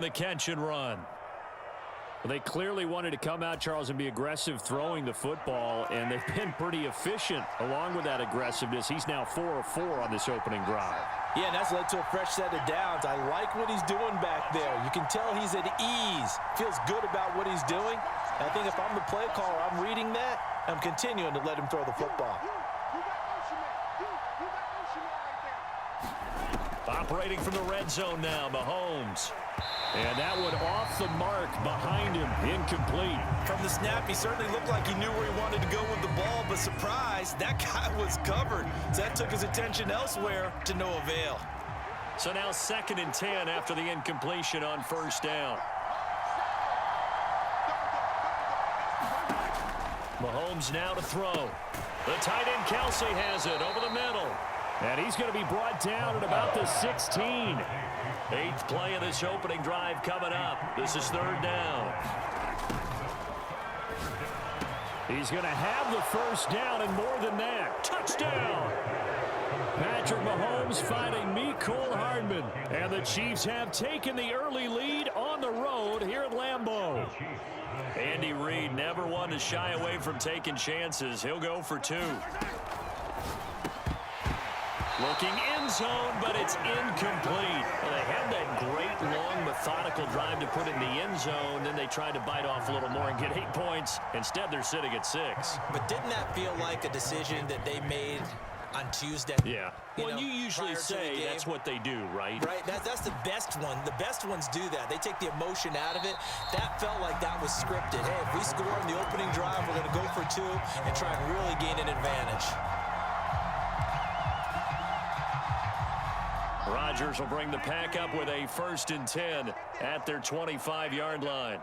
The catch and run. Well, they clearly wanted to come out, Charles, and be aggressive throwing the football, and they've been pretty efficient along with that aggressiveness. He's now 4 of 4 on this opening drive. Yeah, and that's led to a fresh set of downs. I like what he's doing back there. You can tell he's at ease. Feels good about what he's doing. And I think if I'm the play caller, I'm reading that. I'm continuing to let him throw the football. Operating from the red zone now, Mahomes. And that one off the mark behind him, incomplete. From the snap, he certainly looked like he knew where he wanted to go with the ball, but surprise, that guy was covered. So that took his attention elsewhere to no avail. So now 2nd and 10 after the incompletion on first down. Mahomes now to throw. The tight end Kelsey has it over the middle. And he's going to be brought down at about the 16. 8th play of this opening drive coming up. This is 3rd down. He's going to have the first down and more than that. Touchdown! Patrick Mahomes fighting Mecole Hardman. And the Chiefs have taken the early lead on the road here at Lambeau. Andy Reid never one to shy away from taking chances. He'll go for 2. Looking end zone, but it's incomplete. Well, they had that great, long, methodical drive to put in the end zone. Then they tried to bite off a little more and get 8 points. Instead, they're sitting at 6. But didn't that feel like a decision that they made on Tuesday? Yeah. Well, you usually say that's what they do, right? Right. That's the best one. The best ones do that. They take the emotion out of it. That felt like that was scripted. Hey, if we score in the opening drive, we're going to go for 2 and try and really gain an advantage. Rodgers will bring the pack up with a 1st and 10 at their 25-yard line.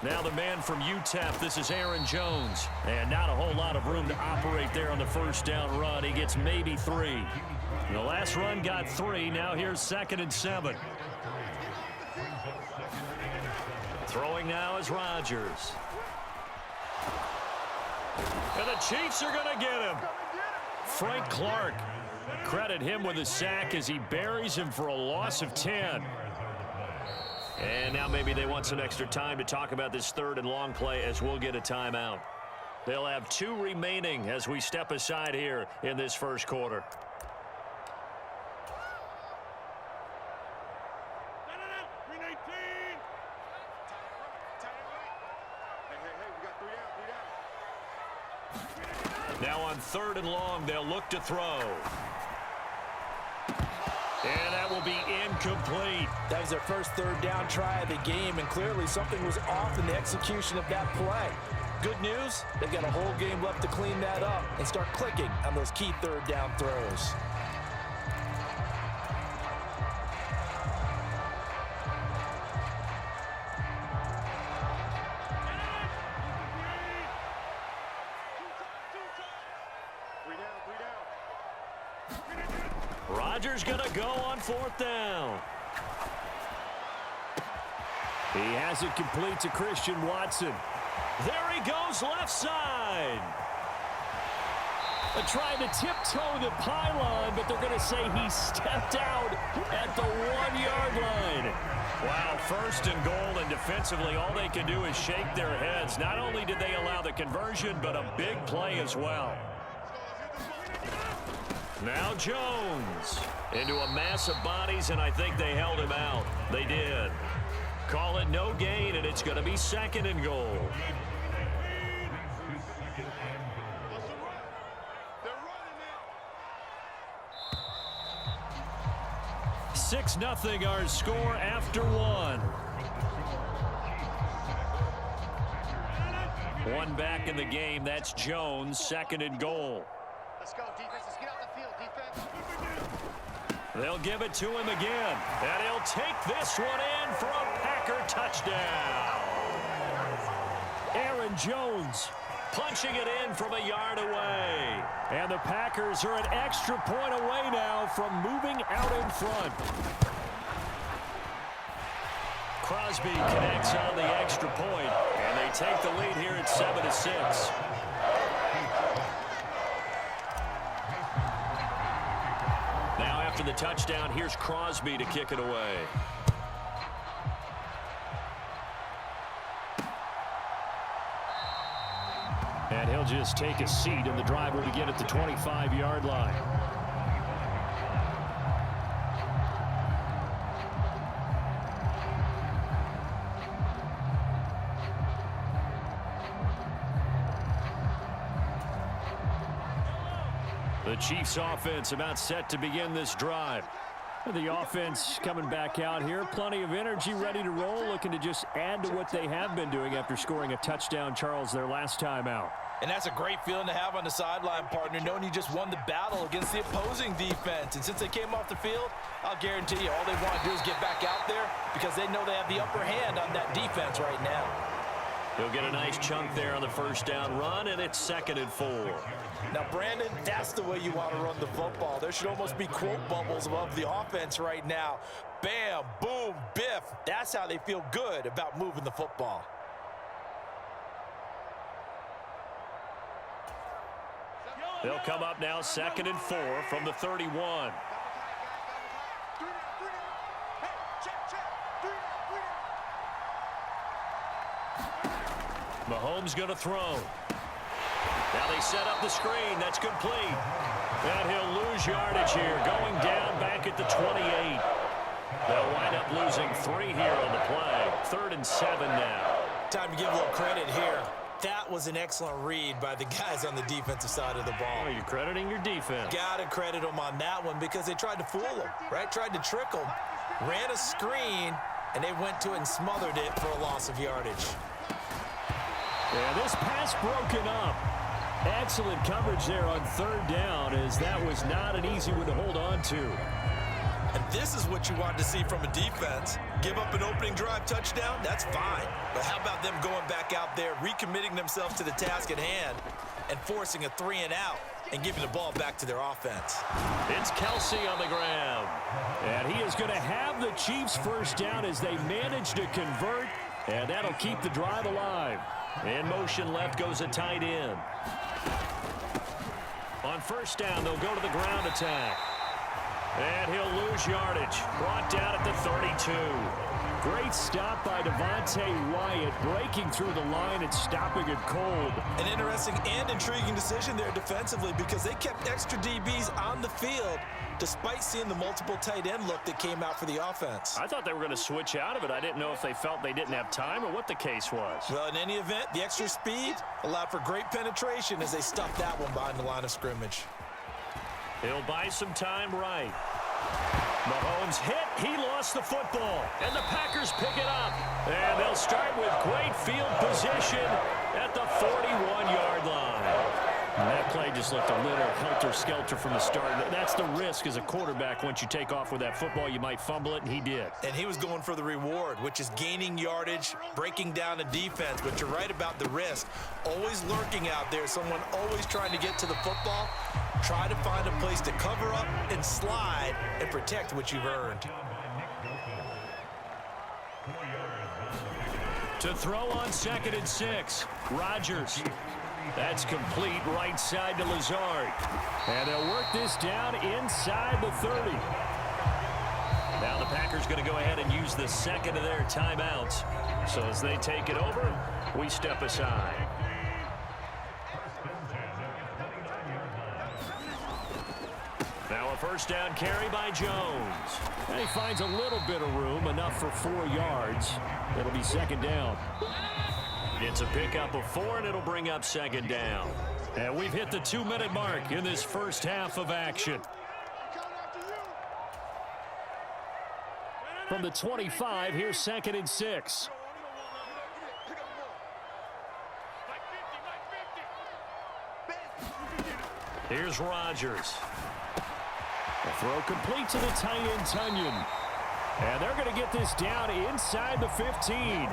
Now the man from UTEP, this is Aaron Jones. And not a whole lot of room to operate there on the first down run. He gets maybe 3. The last run got 3. Now here's 2nd and 7. Throwing now is Rodgers. And the Chiefs are going to get him. Frank Clark. Credit him with a sack as he buries him for a loss of 10. And now maybe they want some extra time to talk about this 3rd and long play as we'll get a timeout. They'll have 2 remaining as we step aside here in this first quarter. Now on 3rd and long, they'll look to throw. And that will be incomplete. That was their first 3rd down try of the game, and clearly something was off in the execution of that play. Good news, they've got a whole game left to clean that up and start clicking on those key 3rd down throws. Rodgers going to go on 4th down. He has it complete to Christian Watson. There he goes left side. Trying to tiptoe the pylon, but they're going to say he stepped out at the 1-yard line. Wow, 1st and goal, and defensively all they can do is shake their heads. Not only did they allow the conversion, but a big play as well. Now Jones into a mass of bodies, and I think they held him out. They did. Call it no gain, and it's going to be 2nd and goal. 6-0 our score after 1. One back in the game. That's Jones, 2nd and goal. Let's go, defense. Let's get out the field, defense. They'll give it to him again. And he'll take this one in for a Packer touchdown. Aaron Jones punching it in from a yard away. And the Packers are an extra point away now from moving out in front. Crosby connects on the extra point, and they take the lead here at 7-6. after the touchdown. Here's Crosby to kick it away. And he'll just take a seat, and the drive will begin at the 25-yard line. The Chiefs offense about set to begin this drive. The offense coming back out here. Plenty of energy, ready to roll, looking to just add to what they have been doing after scoring a touchdown, Charles, their last time out. And that's a great feeling to have on the sideline, partner, knowing you just won the battle against the opposing defense. And since they came off the field, I'll guarantee you all they want to do is get back out there because they know they have the upper hand on that defense right now. He'll get a nice chunk there on the first down run, and it's 2nd and 4. Now, Brandon, that's the way you want to run the football. There should almost be quote bubbles above the offense right now. Bam, boom, biff. That's how they feel good about moving the football. They'll come up now 2nd and 4 from the 31. Mahomes going to throw. Now they set up the screen. That's complete. And he'll lose yardage here. Going down back at the 28. They'll wind up losing 3 here on the play. 3rd and 7 now. Time to give a little credit here. That was an excellent read by the guys on the defensive side of the ball. Oh, you're crediting your defense. Got to credit them on that one because they tried to fool them, right? Tried to trick them. Ran a screen, and they went to it and smothered it for a loss of yardage. Yeah, this pass broken up. Excellent coverage there on 3rd down, as that was not an easy one to hold on to. And this is what you want to see from a defense. Give up an opening drive touchdown, that's fine. But how about them going back out there, recommitting themselves to the task at hand, and forcing a 3 and out, and giving the ball back to their offense. It's Kelsey on the ground. And he is going to have the Chiefs first down as they manage to convert, and that'll keep the drive alive. In motion left goes a tight end. On first down, they'll go to the ground attack. And he'll lose yardage. Brought down at the 32. Great stop by Devontae Wyatt, breaking through the line and stopping it cold. An interesting and intriguing decision there defensively because they kept extra DBs on the field despite seeing the multiple tight end look that came out for the offense. I thought they were going to switch out of it. I didn't know if they felt they didn't have time or what the case was. Well, in any event, the extra speed allowed for great penetration as they stuffed that one behind the line of scrimmage. He'll buy some time right. Mahomes hit. He lost the football. And the Packers pick it up. And they'll start with great field position at the 41-yard line. And that play just looked a little helter-skelter from the start. That's the risk as a quarterback. Once you take off with that football, you might fumble it, and he did. And he was going for the reward, which is gaining yardage, breaking down a defense. But you're right about the risk. Always lurking out there, someone always trying to get to the football. Try to find a place to cover up and slide and protect what you've earned. To throw on 2nd and 6, Rodgers. That's complete right side to Lazard. And they'll work this down inside the 30. Now the Packers going to go ahead and use the second of their timeouts. So as they take it over, we step aside. Now a first down carry by Jones. And he finds a little bit of room, enough for 4 yards. It'll be 2nd down. It's a pickup of 4, and it'll bring up 2nd down. And we've hit the 2-minute mark in this first half of action. From the 25, here's 2nd and 6. Here's Rodgers. The throw complete to the tight end, Tunyon. And they're going to get this down inside the 15.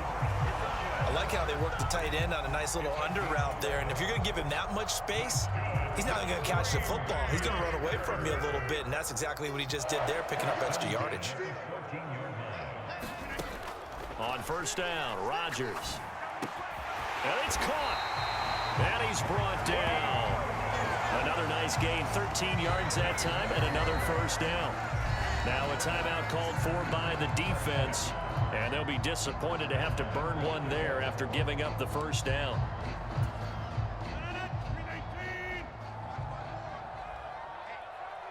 I like how they work the tight end on a nice little under route there. And if you're going to give him that much space, he's not going to catch the football. He's going to run away from you a little bit, and that's exactly what he just did there, picking up extra yardage. On first down, Rodgers. And it's caught. And he's brought down. A Another nice gain, 13 yards that time, and another first down. Now a timeout called for by the defense, and they'll be disappointed to have to burn one there after giving up the first down.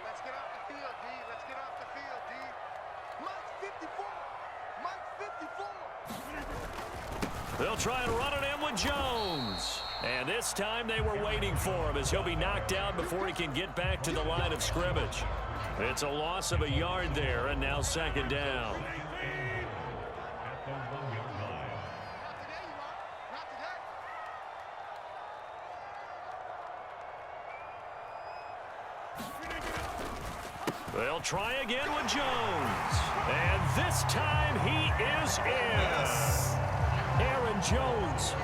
Let's get off the field, D. Let's get off the field, D. Mike 54. Mike 54. They'll try and run it in with Jones. And this time they were waiting for him as he'll be knocked down before he can get back to the line of scrimmage. It's a loss of a yard there, and now second down. They'll try again with Jones. And this time he is in. Aaron Jones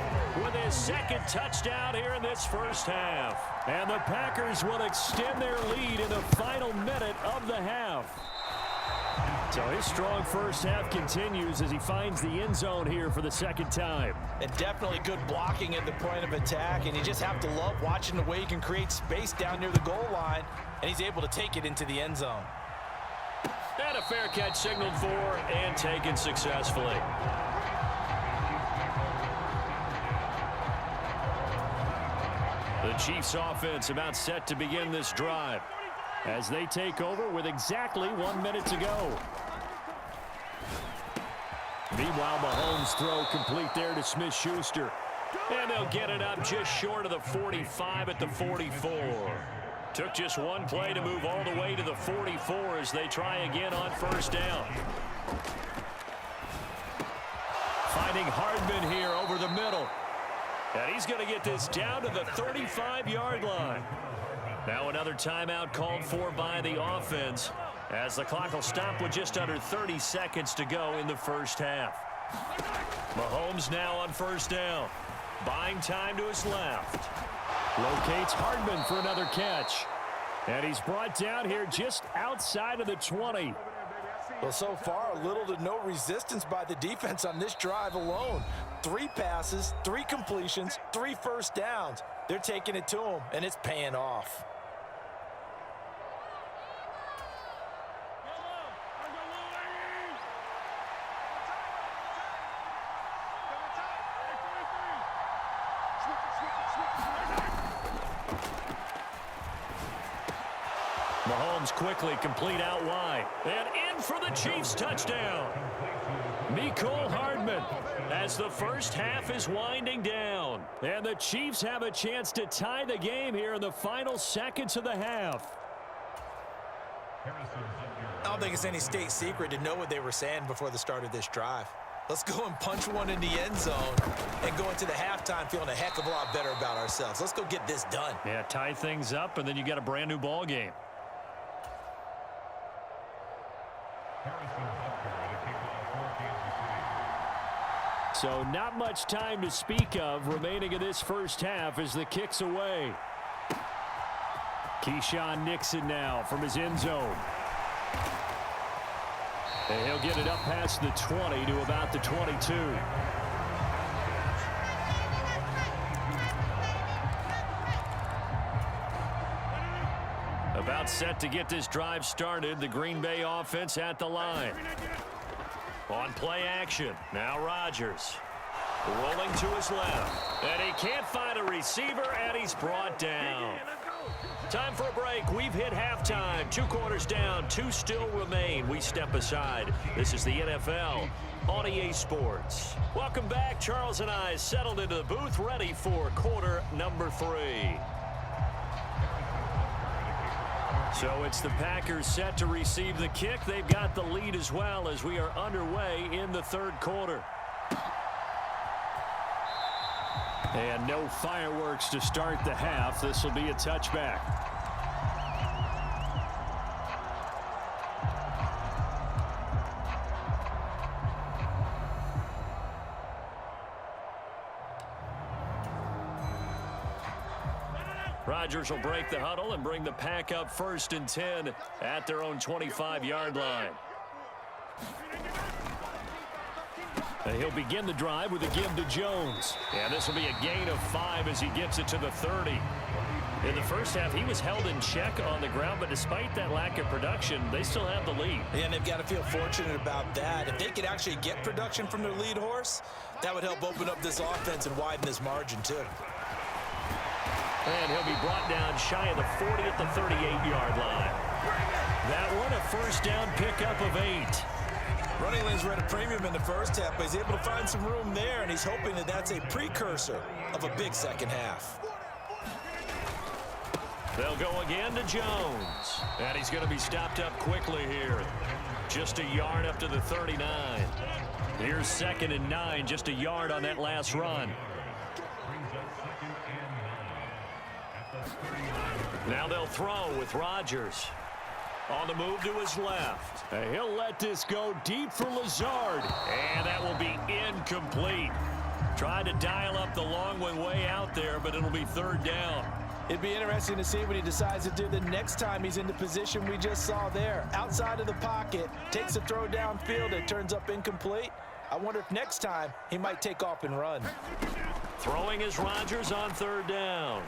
with his second touchdown here in this first half. And the Packers will extend their lead in the final minute of the half. So his strong first half continues as he finds the end zone here for the second time. And definitely good blocking at the point of attack, and you just have to love watching the way he can create space down near the goal line, and he's able to take it into the end zone. And a fair catch signaled for and taken successfully. The Chiefs offense about set to begin this drive as they take over with exactly 1 minute to go. Meanwhile, Mahomes' throw complete there to Smith-Schuster. And they'll get it up just short of the 45 at the 44. Took just one play to move all the way to the 44 as they try again on first down. Finding Hardman here over the middle. And he's going to get this down to the 35-yard line. Now another timeout called for by the offense as the clock will stop with just under 30 seconds to go in the first half. Mahomes now on first down. Buying time to his left. Locates Hardman for another catch. And he's brought down here just outside of the 20. Well, so far, little to no resistance by the defense on this drive alone. 3 passes, 3 completions, 3 first downs. They're taking it to him, and it's paying off. Mahomes quickly complete out wide. And in for the Chiefs touchdown. Mecole Hardman as the first half is winding down. And the Chiefs have a chance to tie the game here in the final seconds of the half. I don't think it's any state secret to know what they were saying before the start of this drive. Let's go and punch one in the end zone and go into the halftime feeling a heck of a lot better about ourselves. Let's go get this done. Yeah, tie things up, and then you got a brand new ball game. So not much time to speak of remaining in this first half as the kick's away. Keyshawn Nixon now from his end zone. And he'll get it up past the 20 to about the 22. About set to get this drive started. The Green Bay offense at the line. On play action. Now Rodgers. Rolling to his left. And he can't find a receiver, and he's brought down. Time for a break. We've hit halftime. 2 quarters down. 2 still remain. We step aside. This is the NFL on EA Sports. Welcome back. Charles and I settled into the booth, ready for quarter number 3. So it's the Packers set to receive the kick. They've got the lead as well as we are underway in the third quarter. And no fireworks to start the half. This will be a touchback. Rodgers will break the huddle and bring the Pack up 1st and 10 at their own 25-yard line. And he'll begin the drive with a give to Jones. And this will be a gain of 5 as he gets it to the 30. In the first half, he was held in check on the ground, but despite that lack of production, they still have the lead. And they've got to feel fortunate about that. If they could actually get production from their lead horse, that would help open up this offense and widen this margin, too. And he'll be brought down shy of the 40 at the 38-yard line. That one, a first down pickup of 8. Running lanes were at a premium in the first half, but he's able to find some room there, and he's hoping that that's a precursor of a big second half. They'll go again to Jones. And he's going to be stopped up quickly here. Just a yard up to the 39. Here's 2nd and 9, just a yard on that last run. Now they'll throw with Rodgers. On the move to his left. And he'll let this go deep for Lazard. And that will be incomplete. Tried to dial up the long one way out there, but it'll be 3rd down. It'd be interesting to see what he decides to do the next time he's in the position we just saw there. Outside of the pocket, takes a throw downfield, it turns up incomplete. I wonder if next time he might take off and run. Throwing is Rodgers on 3rd down.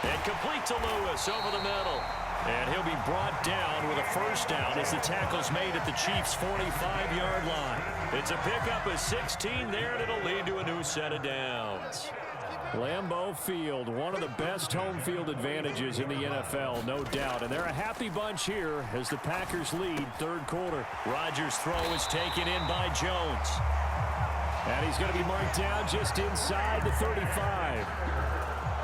And complete to Lewis over the middle. And he'll be brought down with a first down as the tackle's made at the Chiefs' 45-yard line. It's a pickup of 16 there, and it'll lead to a new set of downs. Lambeau Field, one of the best home field advantages in the NFL, no doubt. And they're a happy bunch here as the Packers lead 3rd quarter. Rodgers' throw is taken in by Jones. And he's going to be marked down just inside the 35.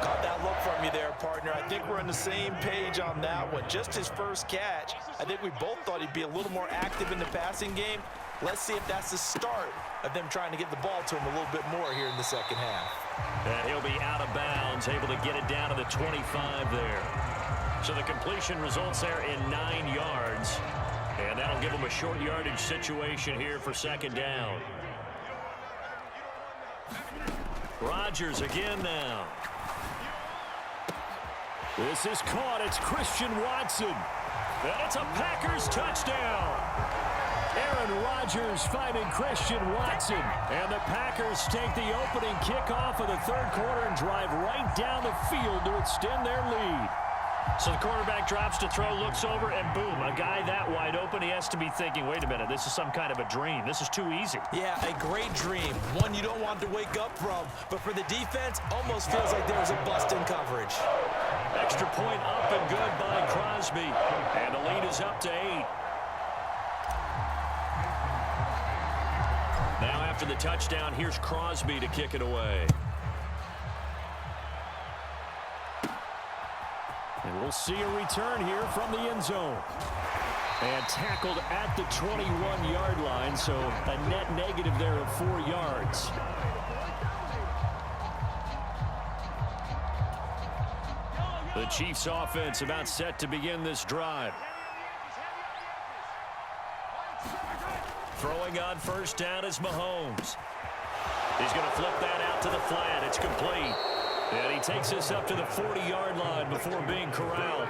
Caught that look from you there, partner. I think we're on the same page on that one. Just his first catch. I think we both thought he'd be a little more active in the passing game. Let's see if that's the start of them trying to get the ball to him a little bit more here in the second half. And he'll be out of bounds, able to get it down to the 25 there. So the completion results there in 9 yards. And that'll give him a short yardage situation here for 2nd down. Rodgers again now. This is caught. It's Christian Watson. And it's a Packers touchdown. Aaron Rodgers finding Christian Watson. And the Packers take the opening kickoff of the 3rd quarter and drive right down the field to extend their lead. So the quarterback drops to throw, looks over, and boom, a guy that wide open, he has to be thinking, wait a minute, this is some kind of a dream. This is too easy. Yeah, a great dream. One you don't want to wake up from. But for the defense, almost feels like there was a bust in coverage. Extra point up and good by Crosby. And the lead is up to 8. Now after the touchdown, here's Crosby to kick it away. And we'll see a return here from the end zone. And tackled at the 21-yard line, so a net negative there of 4 yards. The Chiefs offense about set to begin this drive. Throwing on first down is Mahomes. He's going to flip that out to the flat. It's complete. And he takes us up to the 40-yard line before being corralled.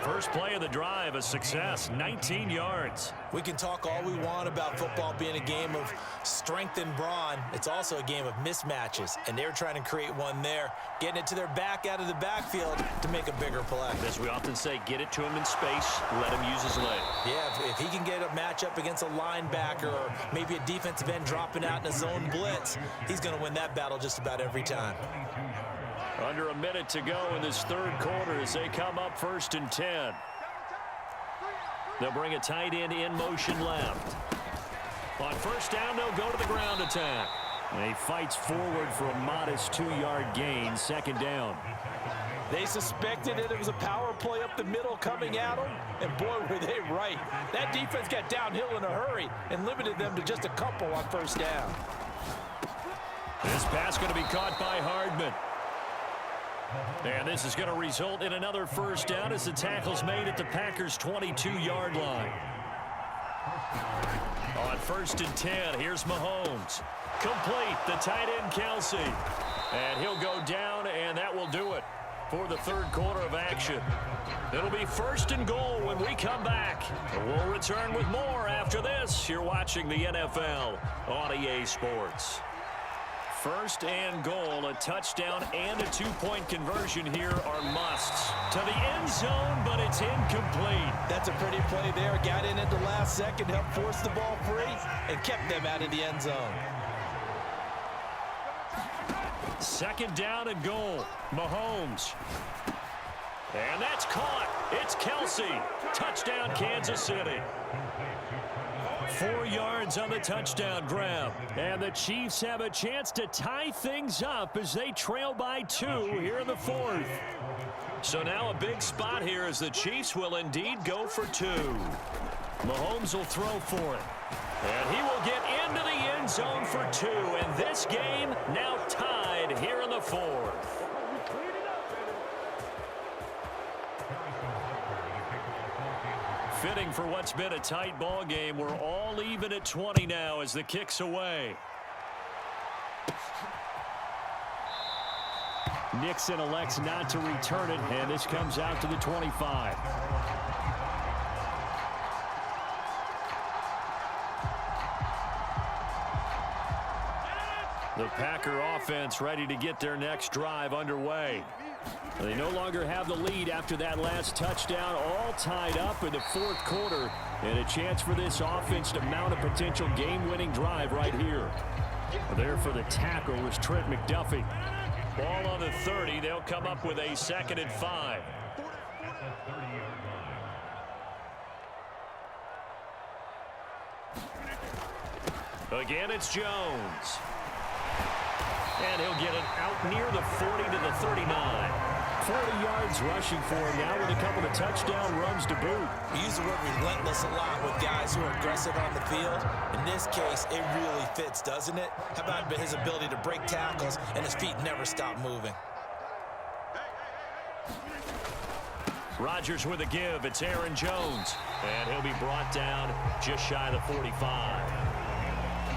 First play of the drive, a success, 19 yards. We can talk all we want about football being a game of strength and brawn. It's also a game of mismatches, and they're trying to create one there, getting it to their back out of the backfield to make a bigger play. As we often say, get it to him in space, let him use his leg. Yeah, if he can get a matchup against a linebacker or maybe a defensive end dropping out in a zone blitz, he's going to win that battle just about every time. Under a minute to go in this 3rd quarter as they come up 1st and 10. They'll bring a tight end in motion left. On first down, they'll go to the ground attack. And he fights forward for a modest 2-yard gain, 2nd down. They suspected it was a power play up the middle coming at them, and boy, were they right. That defense got downhill in a hurry and limited them to just a couple on first down. This pass going to be caught by Hardman. And this is going to result in another first down as the tackle's made at the Packers' 22-yard line. On 1st and 10, here's Mahomes. Complete, the tight end Kelsey. And he'll go down, and that will do it for the 3rd quarter of action. It'll be 1st and goal when we come back. We'll return with more after this. You're watching the NFL on EA Sports. First and goal, a touchdown and a two-point conversion here are musts. To the end zone, but it's incomplete. That's a pretty play there. Got in at the last second, helped force the ball free, and kept them out of the end zone. Second down and goal. Mahomes. And that's caught. It's Kelsey. Touchdown, Kansas City. 4 yards on the touchdown grab. And the Chiefs have a chance to tie things up as they trail by 2 here in the 4th. So now a big spot here as the Chiefs will indeed go for 2. Mahomes will throw for it. And he will get into the end zone for 2. And this game now tied here in the 4th. Fitting for what's been a tight ball game. We're all even at 20 now as the kick's away. Nixon elects not to return it, and this comes out to the 25. The Packer offense ready to get their next drive underway. They no longer have the lead after that last touchdown, all tied up in the 4th quarter, and a chance for this offense to mount a potential game-winning drive right here. There for the tackle was Trent McDuffie. Ball on the 30. They'll come up with a 2nd and 5. Again, it's Jones. And he'll get it out near the 40 to the 39. 40 yards rushing for him now with a couple of touchdown runs to boot. We use the word relentless a lot with guys who are aggressive on the field. In this case, it really fits, doesn't it? How about his ability to break tackles and his feet never stop moving? Rodgers with a give. It's Aaron Jones. And he'll be brought down just shy of the 45.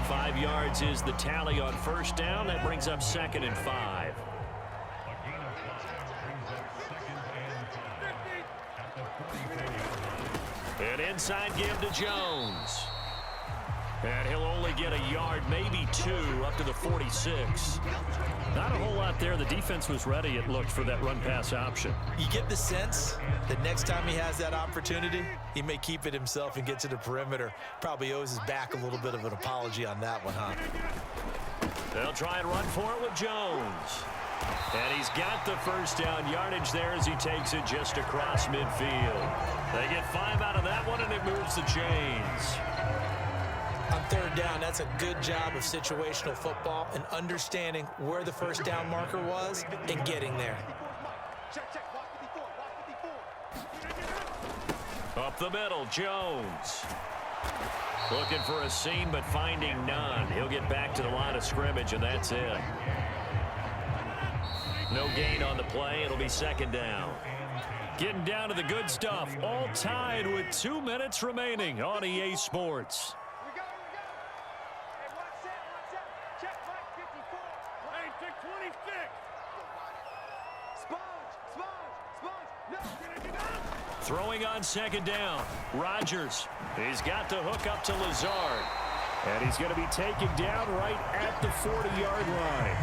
5 yards is the tally on first down. That brings up 2nd and 5. An inside give to Jones. And he'll only get a yard, maybe 2, up to the 46. Not a whole lot there. The defense was ready, it looked, for that run-pass option. You get the sense that next time he has that opportunity, he may keep it himself and get to the perimeter. Probably owes his back a little bit of an apology on that one, huh? They'll try and run for it with Jones. And he's got the first down yardage there as he takes it just across midfield. They get 5 out of that one, and it moves the chains. On third down, that's a good job of situational football and understanding where the first down marker was and getting there. Up the middle, Jones. Looking for a seam, but finding none. He'll get back to the line of scrimmage, and that's it. No gain on the play. It'll be 2nd down. Getting down to the good stuff. All tied with 2 minutes remaining on EA Sports. Throwing on 2nd down. Rodgers. He's got the hook up to Lazard. And he's going to be taken down right at the 40-yard line.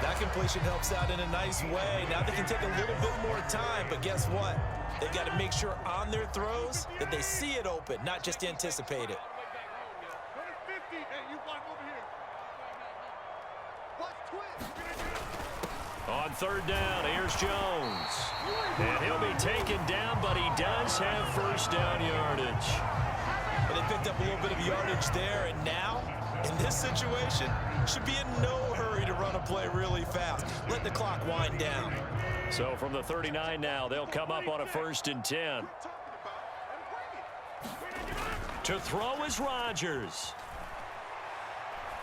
That completion helps out in a nice way. Now they can take a little bit more time, but guess what? They've got to make sure on their throws that they see it open, not just anticipate it. On third down, here's Jones. And he'll be taken down, but he does have first down yardage. Well, they picked up a little bit of yardage there, and now, in this situation, should be in no hurry to run a play really fast. Let the clock wind down. So from the 39 now, they'll come up on a 1st and 10. To throw is Rodgers.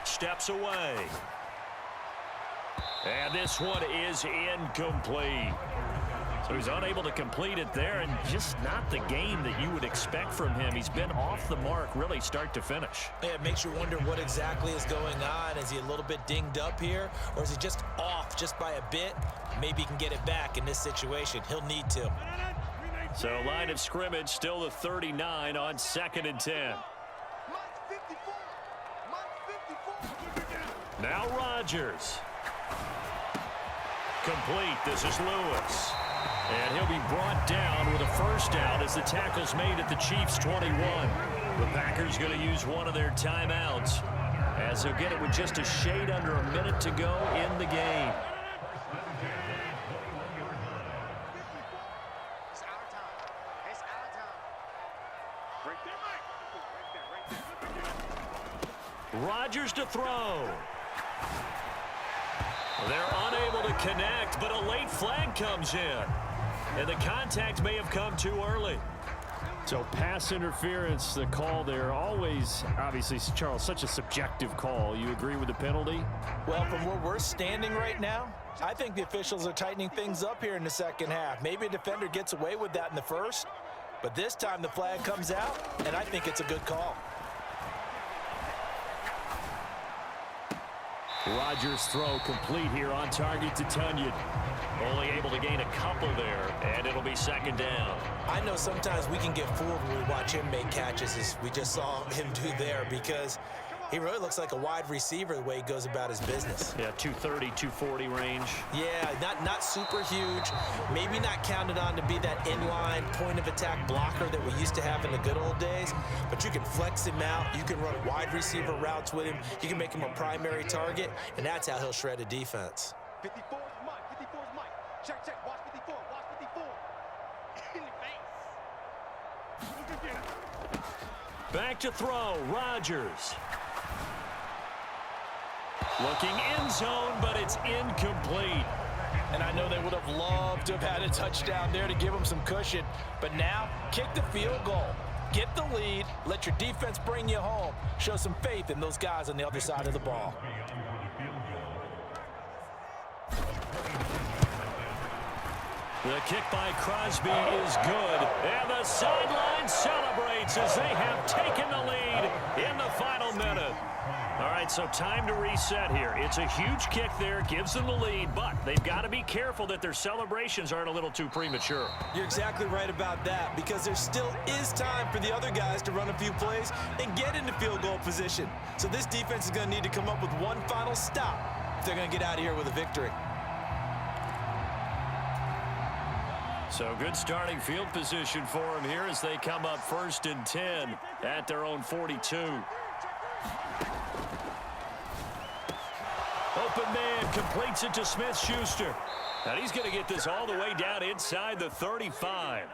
Steps away. And this one is incomplete. So he's unable to complete it there, and just not the game that you would expect from him. He's been off the mark really start to finish. Yeah, it makes you wonder what exactly is going on. Is he a little bit dinged up here, or is he just off just by a bit? Maybe he can get it back in this situation. He'll need to. So line of scrimmage still the 39 on 2nd and 10. Now Rodgers. Complete. This is Lewis. And he'll be brought down with a first down as the tackle's made at the Chiefs' 21. The Packers going to use one of their timeouts as they'll get it with just a shade under a minute to go in the game. It's our time. It's our time. Right there, Mike. Rodgers to throw. They're unable to connect, but a late flag comes in. And the contact may have come too early. So pass interference, the call there, always, obviously, Charles, such a subjective call. You agree with the penalty? Well, from where we're standing right now, I think the officials are tightening things up here in the second half. Maybe a defender gets away with that in the first, but this time the flag comes out, and I think it's a good call. Rodgers' throw complete here on target to Tunyon. Only able to gain a couple there, and it'll be second down. I know sometimes we can get fooled when we watch him make catches, as we just saw him do there, because he really looks like a wide receiver the way he goes about his business. Yeah, 230, 240 range. Yeah, not super huge. Maybe not counted on to be that inline point-of-attack blocker that we used to have in the good old days, but you can flex him out. You can run wide receiver routes with him. You can make him a primary target, and that's how he'll shred a defense. 54 is Mike. 54 is Mike. Check, check. Watch 54. Watch 54. In the face. Back to throw, Rodgers. Looking end zone, but it's incomplete. And I know they would have loved to have had a touchdown there to give them some cushion. But now, kick the field goal. Get the lead. Let your defense bring you home. Show some faith in those guys on the other side of the ball. The kick by Crosby is good. And the sideline celebrates as they have taken the lead in the final minute. All right, so time to reset here. It's a huge kick there, gives them the lead, but they've got to be careful that their celebrations aren't a little too premature. You're exactly right about that, because there still is time for the other guys to run a few plays and get into field goal position. So this defense is going to need to come up with one final stop if they're going to get out of here with a victory. So good starting field position for them here as they come up 1st and 10 at their own 42. Open man completes it to Smith-Schuster. And he's going to get this all the way down inside the 35.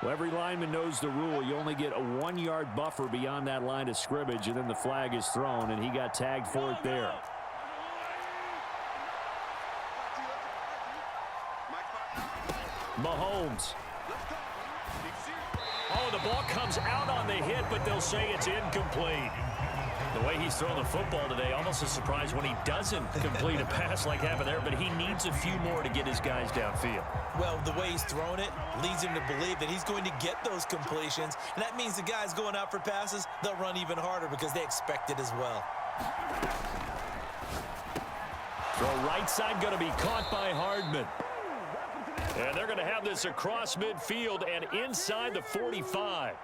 Well, every lineman knows the rule. You only get a 1-yard buffer beyond that line of scrimmage, and then the flag is thrown, and he got tagged for it there. Mahomes. Oh, the ball comes out on the hit, but they'll say it's incomplete. The way he's thrown the football today, almost a surprise when he doesn't complete a pass like happened there, but he needs a few more to get his guys downfield. Well, the way he's thrown it leads him to believe that he's going to get those completions, and that means the guys going out for passes, they'll run even harder because they expect it as well. Throw right side going to be caught by Hardman. And they're going to have this across midfield and inside the 45.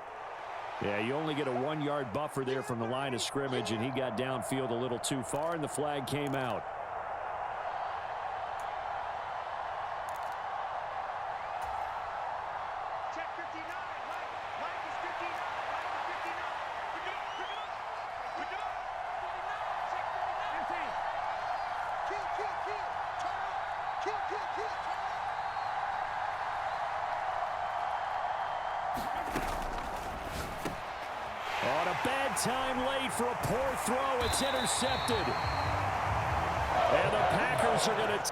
Yeah, you only get a 1-yard buffer there from the line of scrimmage, and he got downfield a little too far, and the flag came out. Check 59. Mike is 59. Mike is 59. Pick it up. Pick it up. Pick it up. 59. Check 59. Kill, kill, kill. Turn up. Kill, kill, kill. Turn up. On a bad time late for a poor throw. It's intercepted. And the Packers are going to